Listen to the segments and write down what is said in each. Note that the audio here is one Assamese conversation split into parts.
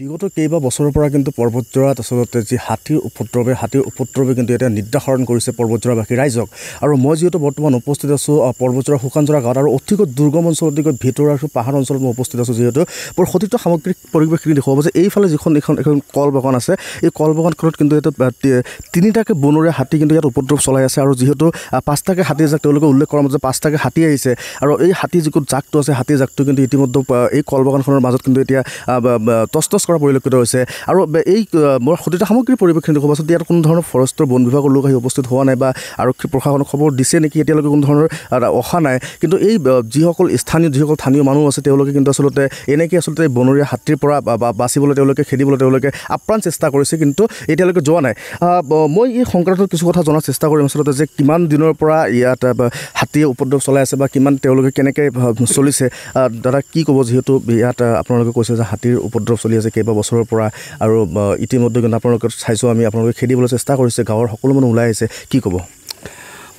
বিগত কেইবা বছৰৰ পৰা কিন্তু পৰ্বতজোৰাত আচলতে যি হাতীৰ উপদ্ৰৱে কিন্তু এটা নিৰ্ধাৰণ কৰিছে পৰ্বতজোৰাবাসী ৰাইজক আৰু মই যিহেতু বৰ্তমান উপস্থিত আছোঁ পৰ্বতজোৰা শুকানজোৰা গাঁৱত আৰু অতিকৈ দুৰ্গম অঞ্চল অতিকৈ ভিতৰুৱা আৰু পাহাৰ অঞ্চলত মই উপস্থিত আছোঁ যিহেতু বৰ সতীৰ্থ সামগ্ৰিক পৰিৱেশখিনি দেখুৱাব যে এইফালে এখন কল বাগান আছে এই কল বাগানখনত কিন্তু এটা তিনিটাকৈ বনৰীয়া হাতী কিন্তু ইয়াত উপদ্ৰৱ চলাই আছে আৰু যিহেতু 5টাকৈ হাতী জাক তেওঁলোকে উল্লেখ কৰাৰ মাজত 5টাকৈ হাতী আহিছে আৰু এই হাতী যিটো জাকটো আছে হাতী জাকটো কিন্তু ইতিমধ্যে এই কল বাগানখনৰ মাজত কিন্তু এতিয়া তছ কৰা পৰিলক্ষিত হৈছে আৰু এই মোৰ সতীৰ্থ সামগ্ৰিক পৰিৱেশখিনি দেখুৱাব পাছত ইয়াত কোনো ধৰণৰ ফৰেষ্টৰ বন বিভাগৰ লোক আহি উপস্থিত হোৱা নাই বা আৰক্ষী প্ৰশাসনক খবৰ দিছে নেকি এতিয়ালৈকে কোনো ধৰণৰ অহা নাই কিন্তু এই যিসকল স্থানীয় মানুহ আছে তেওঁলোকে কিন্তু আচলতে এনেকৈ আচলতে বনৰীয়া হাতীৰ পৰা বাচিবলৈ তেওঁলোকে খেদিবলৈ তেওঁলোকে আপ্ৰাণ চেষ্টা কৰিছে কিন্তু এতিয়ালৈকে যোৱা নাই মই এই সংক্ৰান্তত কিছু কথা জনাৰ চেষ্টা কৰিম আচলতে যে কিমান দিনৰ পৰা ইয়াত হাতীয়ে উপদ্ৰৱ চলাই আছে বা কিমান তেওঁলোকে কেনেকৈ চলিছে দাদা কি ক'ব যিহেতু ইয়াত আপোনালোকে কৈছে যে হাতীৰ উপদ্ৰৱ চলি আছে কেইবা বছৰৰ পৰা আৰু ইতিমধ্যে কিন্তু আপোনালোকে চাইছোঁ আমি আপোনালোকে খেদিবলৈ চেষ্টা কৰিছে গাঁৱৰ সকলো মানুহ ওলাই আহিছে কি ক'ব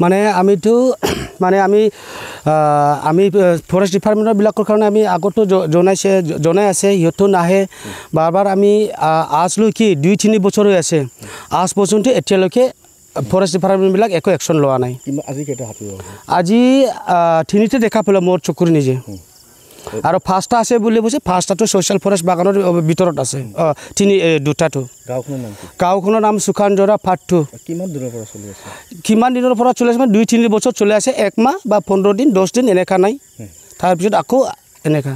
মানে আমি ফৰেষ্ট ডিপাৰ্টমেণ্টৰবিলাকৰ কাৰণে আমি আগতো জনাই আছে সিহঁতো নাহে বাৰ আমি আজলৈকে 2-3 বছৰ হৈ আছে আজ পৰ্যন্ত এতিয়ালৈকে ফৰেষ্ট ডিপাৰ্টমেণ্টবিলাক একো একশ্যন লোৱা নাই আজি 3টা দেখা পালোঁ মোৰ চকুৰ নিজে আৰু 5টা আছে বুলি কৈছে 5টাটো ছ'চিয়েল ফৰেষ্ট বাগানৰ ভিতৰত আছে 2টাটো গাঁওখনৰ নাম শুকানজোৰা পাৰ্ট 2 কিমান দিনৰ পৰা চলি আছে 2-3 বছৰ চলি আছে 1 মাহ বা 15 দিন 10 দিন এনেকা নাই তাৰপিছত আকৌ এনেকা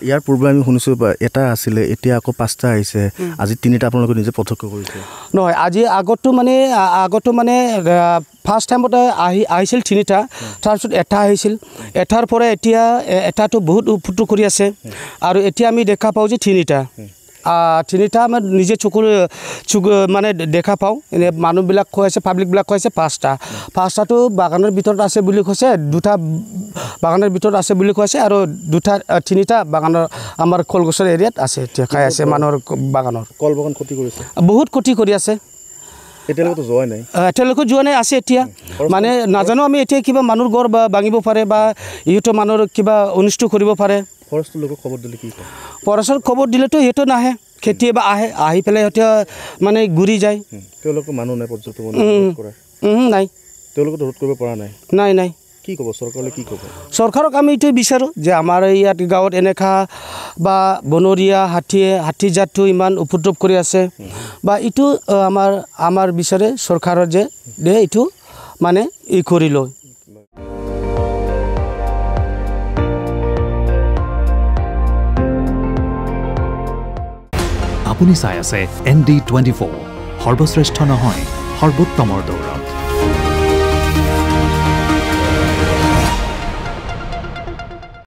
ইয়াৰ পূৰ্বে আমি শুনিছোঁ এটা আছিলে এতিয়া আকৌ 5টা আহিছে আজি 3টা আপোনালোকে নিজে প্ৰত্যক্ষ কৰিছে নহয় আজি আগতো মানে ফাৰ্ষ্ট টাইমতে আহিছিল 3টা তাৰপিছত এটা আহিছিল এটাৰ পৰা এতিয়া এটাটো বহুত উপদ্ৰৱ কৰি আছে আৰু এতিয়া আমি দেখা পাওঁ যে 3টা আমাৰ নিজে চকুৰ মানে দেখা পাওঁ এনে মানুহবিলাক কৈ আছে পাব্লিকবিলাক কৈ আছে 5টাটো বাগানৰ ভিতৰত আছে বুলি কৈছে 2টা বাগানৰ ভিতৰত আছে বুলি কৈছে আৰু 3টা বাগানৰ আমাৰ কলগছৰ এৰিয়াত আছে এতিয়া খাই আছে মানুহৰ বাগানৰ কল বাগান ক্ষতি কৰিছে বহুত ক্ষতি কৰি আছে এতিয়ালৈকে যোৱা নাই আছে এতিয়া মানে নাজানো আমি এতিয়া কিবা মানুহৰ ঘৰ ভাঙিব পাৰে বা ইহঁতৰ মানুহৰ কিবা অনিষ্ট কৰিব পাৰে ফৰেষ্টৰ লোকক খবৰ দিলে কি কয় ফৰেষ্টৰ খবৰ দিলেতো সিহঁতো নাহে কেতিয়াবা আহি পেলাই সিহঁতে মানে ঘূৰি যায় তেওঁলোকৰ মানুহ নাই পৰ্যন্ত নাই তেওঁলোকে ৰোধ কৰিব পৰা নাই কি ক'ব চৰকাৰলৈ কি ক'ব চৰকাৰক আমি এইটোৱে বিচাৰোঁ যে আমাৰ ইয়াত গাঁৱত এনেকা বা বনৰীয়া হাতী জাতটো ইমান উপদ্ৰৱ কৰি আছে বা এইটো আমাৰ বিচাৰে চৰকাৰৰ যে এইটো মানে কৰি লয় আপুনি চাই আছে ND24 সৰ্বশ্ৰেষ্ঠ নহয় সৰ্বোত্তমৰ দৌৰ